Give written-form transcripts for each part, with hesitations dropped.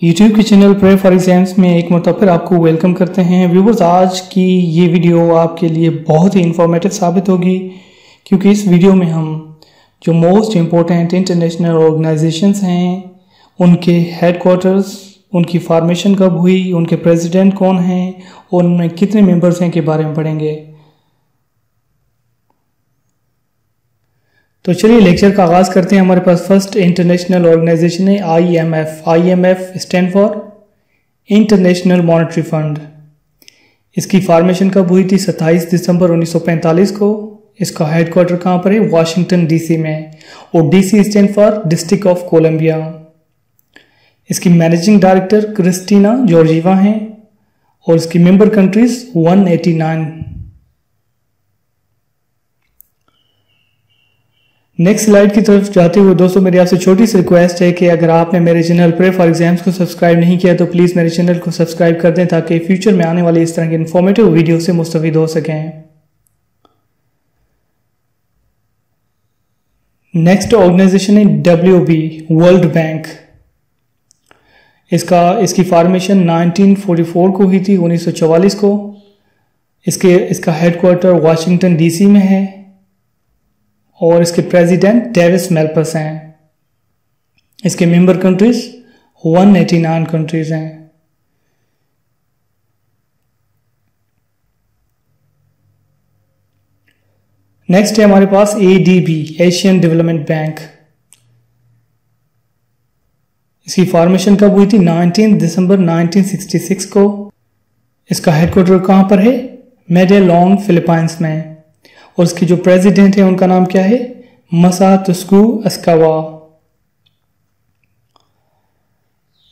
YouTube के channel pray for exams में एक मरतबा फिर आपको वेलकम करते हैं व्यूवर्स। आज की ये वीडियो आपके लिए बहुत ही इंफॉर्मेटिव साबित होगी क्योंकि इस वीडियो में हम जो मोस्ट इम्पोर्टेंट इंटरनेशनल ऑर्गेनाइजेशंस हैं उनके हेडक्वार्टर्स, उनकी फॉर्मेशन कब हुई, उनके प्रेसिडेंट कौन हैं और उनमें कितने मेंबर्स हैं के बारे में पढ़ेंगे। तो चलिए लेक्चर का आगाज़ करते हैं। हमारे पास फर्स्ट इंटरनेशनल ऑर्गेनाइजेशन है IMF। IMF stand for international monetary fund. इसकी फॉर्मेशन कब हुई थी? 27 दिसंबर 1945 को। इसका हेडक्वार्टर कहाँ पर है? वाशिंगटन DC में। और DC stand for district of Columbia. इसकी मैनेजिंग डायरेक्टर क्रिस्टीना जॉर्जीवा हैं और इसकी मेंबर कंट्रीज 189। नेक्स्ट स्लाइड की तरफ जाते हुए दोस्तों मेरी आपसे छोटी सी रिक्वेस्ट है कि अगर आपने मेरे चैनल प्रे फॉर एग्जाम्स को सब्सक्राइब नहीं किया तो प्लीज़ मेरे चैनल को सब्सक्राइब कर दें ताकि फ्यूचर में आने वाली इस तरह की इन्फॉर्मेटिव वीडियो से मुस्तफीद हो सकें। नेक्स्ट ऑर्गेनाइजेशन है WB, वर्ल्ड बैंक। इसकी फॉर्मेशन 1944 को हुई थी, 1944 को। इसका हेडक्वार्टर वाशिंगटन DC में है और इसके प्रेसिडेंट डेविस मेल्पस हैं। इसके मेंबर कंट्रीज 189 कंट्रीज हैं। नेक्स्ट है हमारे पास ADB, एशियन डेवलपमेंट बैंक। इसकी फॉर्मेशन कब हुई थी? 19 दिसंबर 1966 को। इसका हेडक्वार्टर कहां पर है? मेडेलोंग, फिलीपाइंस में। और उसके जो प्रेसिडेंट है उनका नाम क्या है? मसातसुको अस्कावा।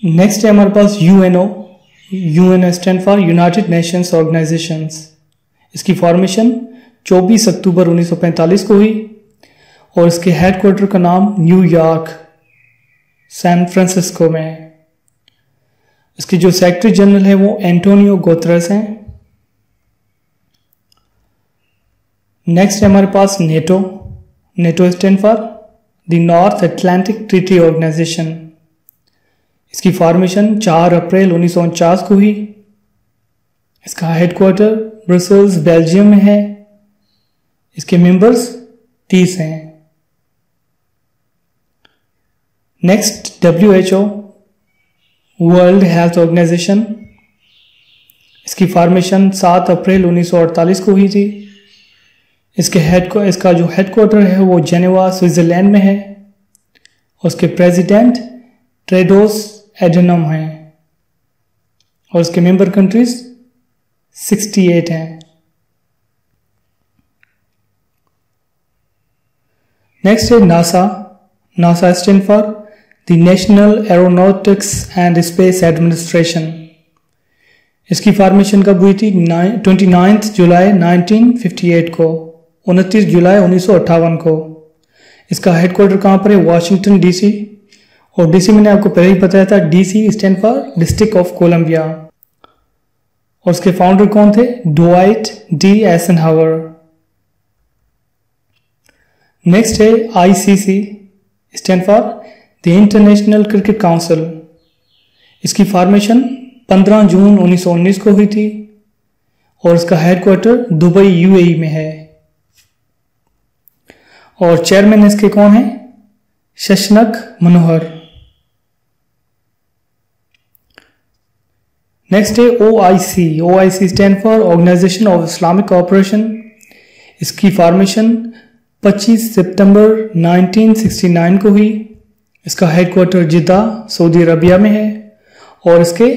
नेक्स्ट है हमारे पास UNO stand for United Nations organisations. इसकी फॉर्मेशन 24 अक्टूबर 1945 को हुई और इसके हेडक्वार्टर का नाम न्यूयॉर्क, सैन फ्रांसिस्को में। इसके जो सेक्रेटरी जनरल है वो एंटोनियो गुतेरेस हैं। नेक्स्ट है हमारे पास NATO stand for the North Atlantic Treaty Organization. इसकी फॉर्मेशन 4 अप्रैल 1949 को हुई। इसका हेडक्वार्टर ब्रसेल्स, बेल्जियम में है। इसके मेंबर्स 30 हैं। Next WHO, world health organization. इसकी फॉर्मेशन 7 अप्रैल 1948 को हुई थी। इसका जो हेडक्वार्टर है वो जेनेवा, स्विट्जरलैंड में है और उसके प्रेसिडेंट टेड्रोस एडनम हैं और उसके मेंबर कंट्रीज 68 हैं। नेक्स्ट है NASA stand for the national aeronautics and space administration. इसकी फॉर्मेशन कब हुई थी? 29 जुलाई 1958 को, 29 जुलाई 1958 को। इसका हेडक्वार्टर कहाँ पर है? Washington DC। और DC मैंने आपको पहले ही बताया था, DC stand for district of Columbia. और उसके फाउंडर कौन थे? Dwight D. एइज़नहावर। नेक्स्ट है ICC stand for the international cricket council. इसकी फॉर्मेशन 15 जून 1919 को हुई थी और इसका हेडक्वार्टर दुबई UAE में है। और चेयरमैन इसके कौन है? शशनक मनोहर। नेक्स्ट है OIC stand for organization of Islamic cooperation. इसकी फॉर्मेशन 25 सितंबर 1969 को हुई। इसका हेडक्वार्टर जिद्दा, सऊदी अरबिया में है और इसके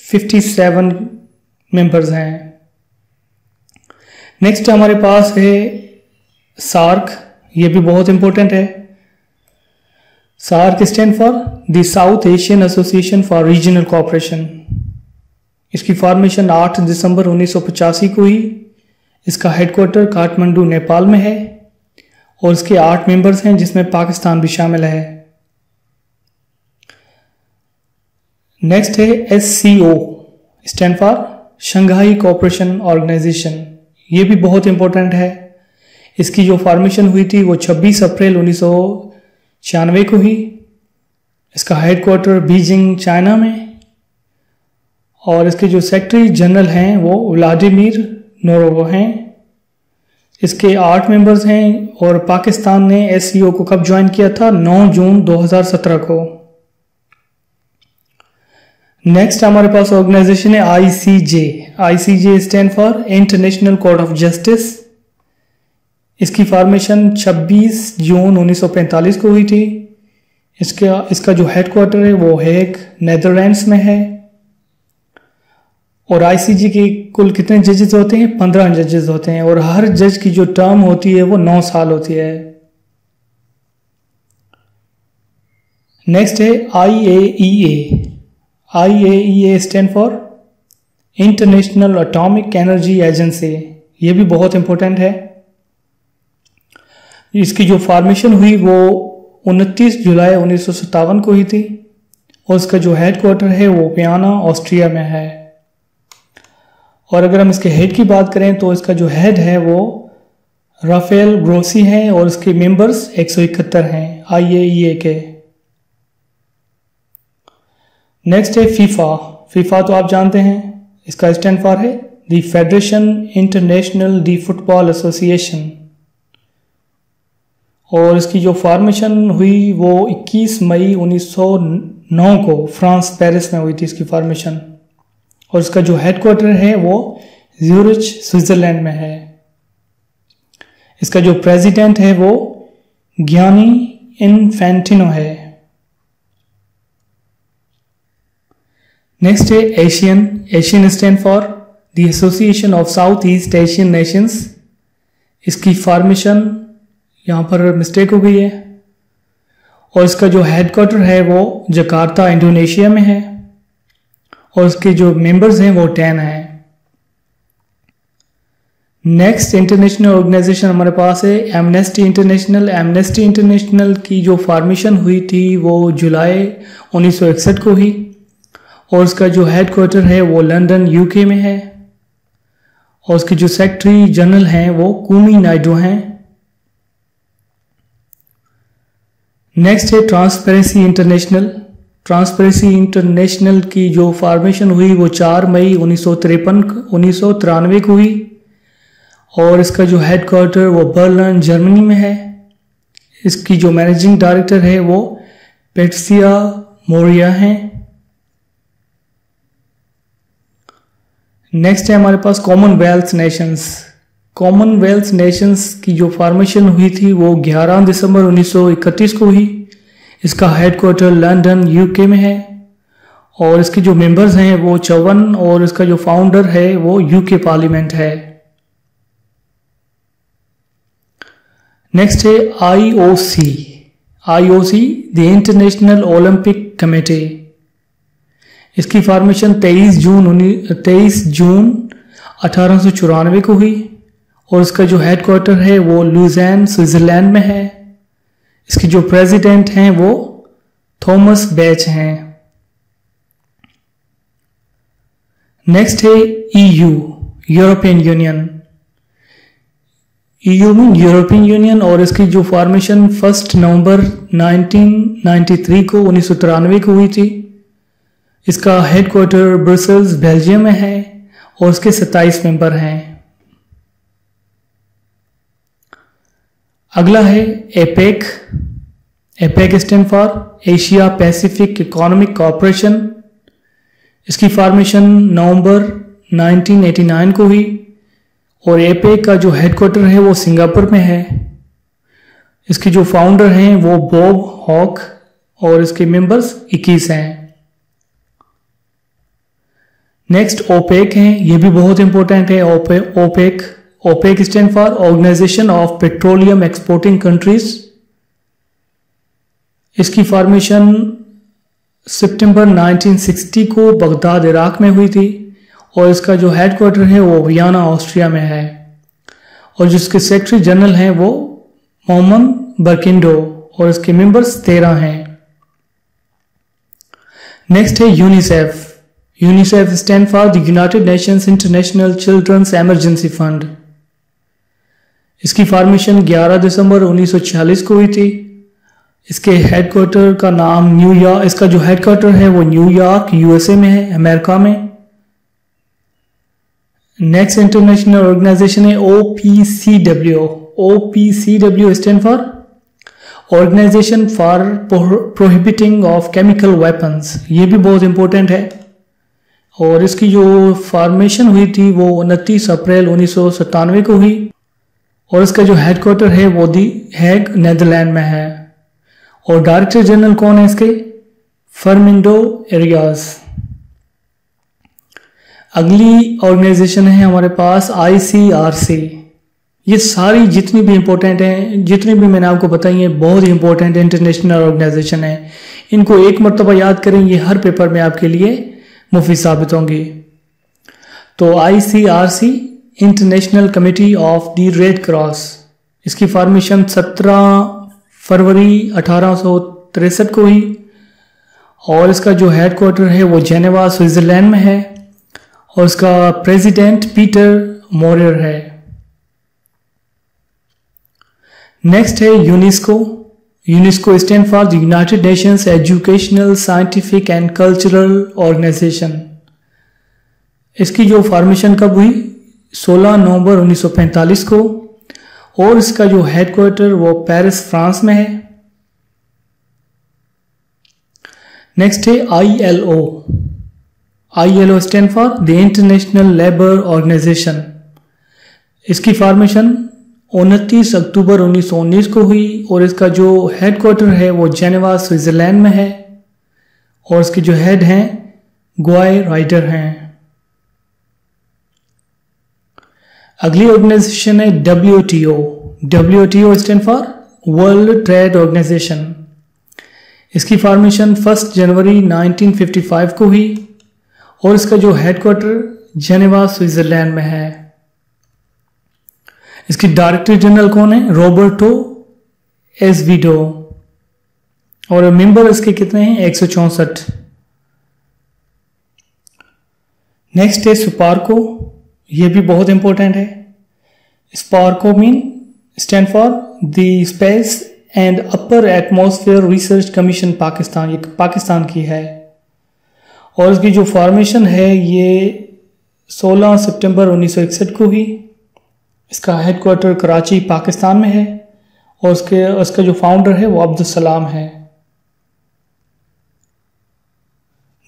57 मेंबर्स हैं। नेक्स्ट हमारे पास है सार्क। ये भी बहुत इंपॉर्टेंट है। SAARC stand for the South Asian association for regional cooperation. इसकी फॉर्मेशन 8 दिसंबर 1985 को हुई। इसका हेडक्वार्टर काठमांडू, नेपाल में है और इसके 8 मेंबर्स हैं जिसमें पाकिस्तान भी शामिल है। नेक्स्ट है SCO stand for Shanghai cooperation organization. ये भी बहुत इंपॉर्टेंट है। इसकी जो फॉर्मेशन हुई थी वो 26 अप्रैल 1996 को हुई। इसका हेडक्वार्टर बीजिंग, चाइना में और इसके जो सेक्रेटरी जनरल हैं वो व्लादिमीर नोरोव हैं। इसके 8 मेंबर्स हैं और पाकिस्तान ने SCO को कब ज्वाइन किया था? 9 जून 2017 को। नेक्स्ट हमारे पास ऑर्गेनाइजेशन है ICJ। ICJ stand for international court of justice. इसकी फॉर्मेशन 26 जून 1945 को हुई थी। इसका जो हेडक्वार्टर है वो हेग नेदरलैंड्स में है। और ICJ के कुल कितने जजेस होते हैं? 15 जजेस होते हैं और हर जज की जो टर्म होती है वो 9 साल होती है। नेक्स्ट है IAEA। IAEA stand for international atomic energy agency. ये भी बहुत इंपॉर्टेंट है। इसकी जो फॉर्मेशन हुई वो 29 जुलाई 1957 को हुई थी और इसका जो हेडक्वार्टर है वो वियना ऑस्ट्रिया में है। और अगर हम इसके हेड की बात करें तो इसका जो हेड है वो राफेल ग्रोसी हैं और इसके मेंबर्स 171 हैं IAEA के। नेक्स्ट है फीफा। फीफा तो आप जानते हैं, इसका स्टैंड फॉर है the federation international the football association. और इसकी जो फॉर्मेशन हुई वो 21 मई 1909 को फ्रांस पेरिस में हुई थी इसकी फॉर्मेशन। और इसका जो हेडक्वार्टर है वो ज्यूरिच स्विट्जरलैंड में है। इसका जो प्रेसिडेंट है वो गियानी इन्फेंटिनो है। नेक्स्ट है Asian. Asian stand for the association of south east Asian Nations. इसकी फॉर्मेशन यहाँ पर मिस्टेक हो गई है और इसका जो हेडक्वार्टर है वो जकार्ता इंडोनेशिया में है और इसके जो मेंबर्स हैं वो 10 हैं। नेक्स्ट इंटरनेशनल ऑर्गेनाइजेशन हमारे पास है एमनेस्टी इंटरनेशनल। एमनेस्टी इंटरनेशनल की जो फॉर्मेशन हुई थी वो जुलाई 1961 को हुई और इसका जो हेडक्वार्टर है वो लंदन UK में है और उसके जो सेक्रेटरी जनरल हैं वो कुमी नायडू हैं। नेक्स्ट है ट्रांसपेरेंसी इंटरनेशनल। ट्रांसपेरेंसी इंटरनेशनल की जो फॉर्मेशन हुई वो 4 मई 1993 को हुई और इसका जो हेडक्वार्टर वो बर्लिन जर्मनी में है। इसकी जो मैनेजिंग डायरेक्टर है वो पेट्सिया मोरिया हैं। नेक्स्ट है हमारे पास कॉमनवेल्थ नेशंस। कॉमनवेल्थ नेशंस की जो फॉर्मेशन हुई थी वो 11 दिसंबर 1931 को हुई। इसका हेडक्वार्टर लंदन UK में है और इसके जो मेंबर्स हैं वो 54 और इसका जो फाउंडर है वो UK पार्लियामेंट है। नेक्स्ट है IOC। IOC the international Olympic committee. इसकी फॉर्मेशन 23 जून 1894 को हुई और इसका जो हेडक्वार्टर है वो लुज़ेन स्विट्जरलैंड में है। इसके जो प्रेसिडेंट हैं वो थॉमस बेच हैं। नेक्स्ट है EU European union. EU mean European union और इसकी जो फॉर्मेशन 1 नवंबर 1993 को 1993 को हुई थी। इसका हेडक्वार्टर ब्रसेल्स बेल्जियम में है और इसके 27 मेंबर हैं। अगला है APEC. APEC stand for Asia Pacific economic corporation. इसकी फॉर्मेशन नवंबर 1989 को हुई और एपेक का जो हेडक्वार्टर है वो सिंगापुर में है। इसके जो फाउंडर हैं वो बॉब हॉक और इसके मेंबर्स 21 हैं। नेक्स्ट ओपेक हैं, ये भी बहुत इंपॉर्टेंट है। OPEC OPEC stand for organization of petroleum exporting countries. इसकी फॉर्मेशन सितंबर 1960 को बगदाद इराक में हुई थी और इसका जो हेडक्वार्टर है वो वियना ऑस्ट्रिया में है और जिसके सेक्रेटरी जनरल हैं वो मोहम्मद बरकिंडो और इसके मेंबर्स 13 हैं। नेक्स्ट है UNICEF. UNICEF stand for the United Nations international children's emergency fund. इसकी फॉर्मेशन 11 दिसंबर 1946 को हुई थी। इसके हेडक्वार्टर का नाम इसका जो हेडक्वार्टर है वो न्यूयॉर्क USA में है, अमेरिका में नेक्स्ट इंटरनेशनल ऑर्गेनाइजेशन है OPCW। OPCW stand for organization for prohibiting of chemical weapons. ये भी बहुत इंपॉर्टेंट है और इसकी जो फॉर्मेशन हुई थी वो 29 अप्रैल 1997 को हुई और इसका जो हेडक्वार्टर है वो दी हैग नेदरलैंड में है। और डायरेक्टर जनरल कौन है इसके? फर्मिंडो एरियाज। अगली ऑर्गेनाइजेशन है हमारे पास ICRC। ये सारी जितनी भी इंपॉर्टेंट हैं, जितनी भी मैंने आपको बताई हैं, बहुत ही इंपॉर्टेंट इंटरनेशनल ऑर्गेनाइजेशन है। इनको एक मरतबा याद करें, ये हर पेपर में आपके लिए मुफीद साबित होंगी। तो ICRC international committee of the red cross, इसकी फॉर्मेशन 17 फरवरी 1863 को हुई और इसका जो हेडक्वार्टर है वो जेनेवा स्विट्जरलैंड में है और इसका प्रेसिडेंट पीटर मोरियर है। नेक्स्ट है UNESCO. UNESCO stand for the United Nations educational, scientific and cultural organization. इसकी जो फॉर्मेशन कब हुई? 16 नवंबर 1945 को और इसका जो हेडक्वार्टर वो पेरिस फ्रांस में है। नेक्स्ट है ILO। ILO stand for the international labour organization. इसकी फॉर्मेशन 29 अक्टूबर 1919 को हुई और इसका जो हेडक्वार्टर है वो जेनेवा स्विट्जरलैंड में है और इसके जो हेड हैं ग्वाई राइडर हैं। अगली ऑर्गेनाइजेशन है WTO। WTO stand for world trade organization. इसकी फॉर्मेशन 1 जनवरी 1955 को हुई और इसका जो हेडक्वार्टर जेनेवा स्विट्जरलैंड में है। इसकी डायरेक्टर जनरल कौन है? रॉबर्टो एस्विडो और मेंबर इसके कितने हैं? 164। नेक्स्ट है स्पार्को। ये भी बहुत इंपॉर्टेंट है। Sparco mean stand for the space and upper atmosphere research commission Pakistan. ये पाकिस्तान की है और इसकी जो फॉर्मेशन है ये 16 सितंबर 1961 को हुई। इसका हेडक्वार्टर कराची पाकिस्तान में है और उसका जो फाउंडर है वो अब्दुल सलाम है।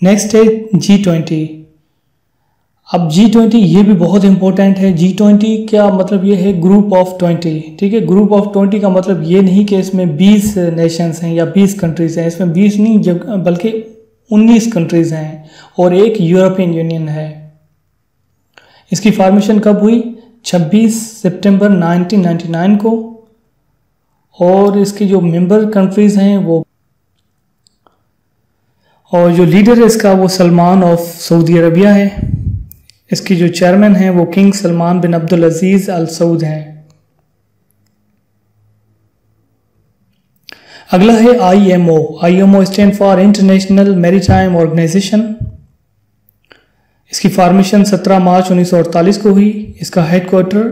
नेक्स्ट है G20। अब G20 ये भी बहुत इंपॉर्टेंट है। G20 क्या मतलब? ये है ग्रुप ऑफ 20। ठीक है, ग्रुप ऑफ 20 का मतलब ये नहीं कि इसमें 20 नेशंस हैं या 20 कंट्रीज हैं। इसमें 20 नहीं बल्कि 19 कंट्रीज हैं और एक यूरोपियन यूनियन है। इसकी फॉर्मेशन कब हुई? 26 सितंबर 1999 को और इसकी जो मेंबर कंट्रीज हैं वो और जो लीडर है इसका वो सलमान ऑफ सऊदी अरबिया है। इसकी जो चेयरमैन है वो king Salman bin Abdul Aziz Al Saud हैं। अगला है IMO। IMO stand for international maritime organization. इसकी फॉर्मेशन 17 मार्च 1948 को हुई। इसका हेडक्वार्टर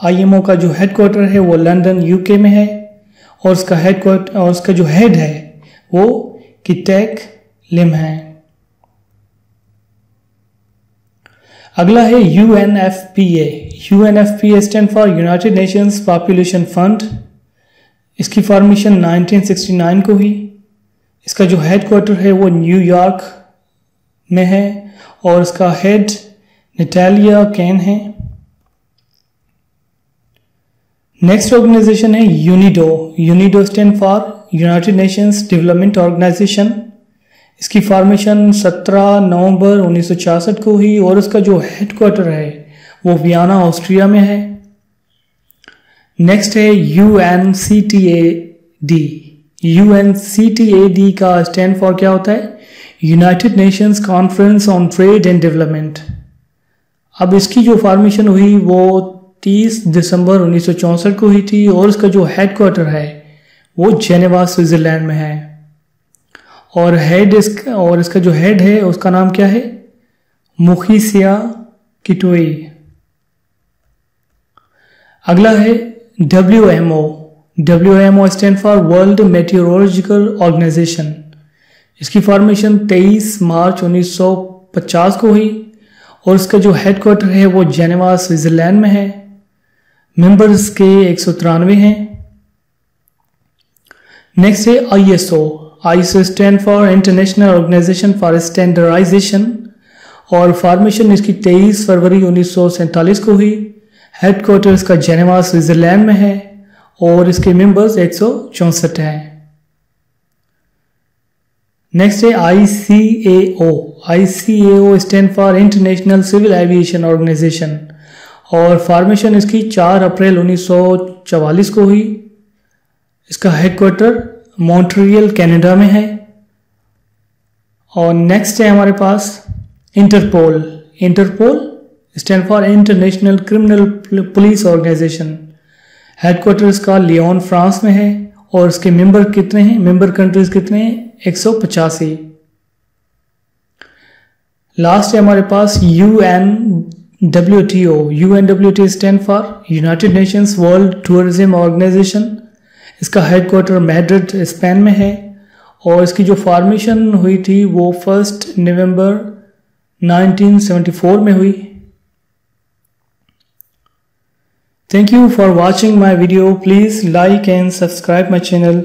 IMO का जो हेडक्वार्टर है वो लंदन UK में है और इसका हेडक्वार्टर और इसका जो हेड है वो किटेक लिम है। अगला है UNFPA। UNFPA stand for United Nations population fund. इसकी फॉर्मेशन 1969 को हुई। इसका जो हेडक्वार्टर है वो न्यूयॉर्क में है और इसका हेड नटालिया कैन है। नेक्स्ट ऑर्गेनाइजेशन है UNIDO. UNIDO stand for United Nations development organization. इसकी फॉर्मेशन 17 नवंबर 1966 को हुई और इसका जो हेडक्वार्टर है वो वियना ऑस्ट्रिया में है। नेक्स्ट है UNCTAD। UNCTAD का स्टैंड फॉर क्या होता है? United Nations conference on trade and development. अब इसकी जो फॉर्मेशन हुई वो 30 दिसंबर 1964 को हुई थी और इसका जो हेडक्वार्टर है वो जेनेवा स्विट्जरलैंड में है और इसका जो हेड है उसका नाम क्या है? मुखिसिया किटोई। अगला है WMO। WMO stand for World Meteorological Organization. इसकी फॉर्मेशन 23 मार्च 1950 को हुई और उसका जो हेडक्वार्टर है वो जेनेवा स्विट्जरलैंड में है। मेंबर्स के 193 हैं। नेक्स्ट है ISO। ISO stand for international organization for standardization और फॉर्मेशन इसकी 23 फरवरी 1947 को हुई। हेडक्वार्टर इसका जेनेवा स्विट्जरलैंड में है और इसके मेंबर्स 164 हैं। नेक्स्ट है ICAO। ICAO stand for international civil aviation organization और फॉर्मेशन इसकी 4 अप्रैल 1944 को हुई। इसका हेडक्वार्टर मॉन्ट्रियल कनाडा में है। और नेक्स्ट है हमारे पास Interpol. Interpol stand for International Criminal Police Organization. Headquarter इसका लियोन फ्रांस में है और इसके मेंबर कितने हैं, मेंबर कंट्रीज कितने हैं, 185। लास्ट है हमारे पास UNWTO। UNWTO stand for United Nations world tourism organization. इसका हेडक्वार्टर मैड्रिड स्पेन में है और इसकी जो फॉर्मेशन हुई थी वो 1 नवंबर 1974 में हुई। Thank you for watching my video. Please like and subscribe my channel.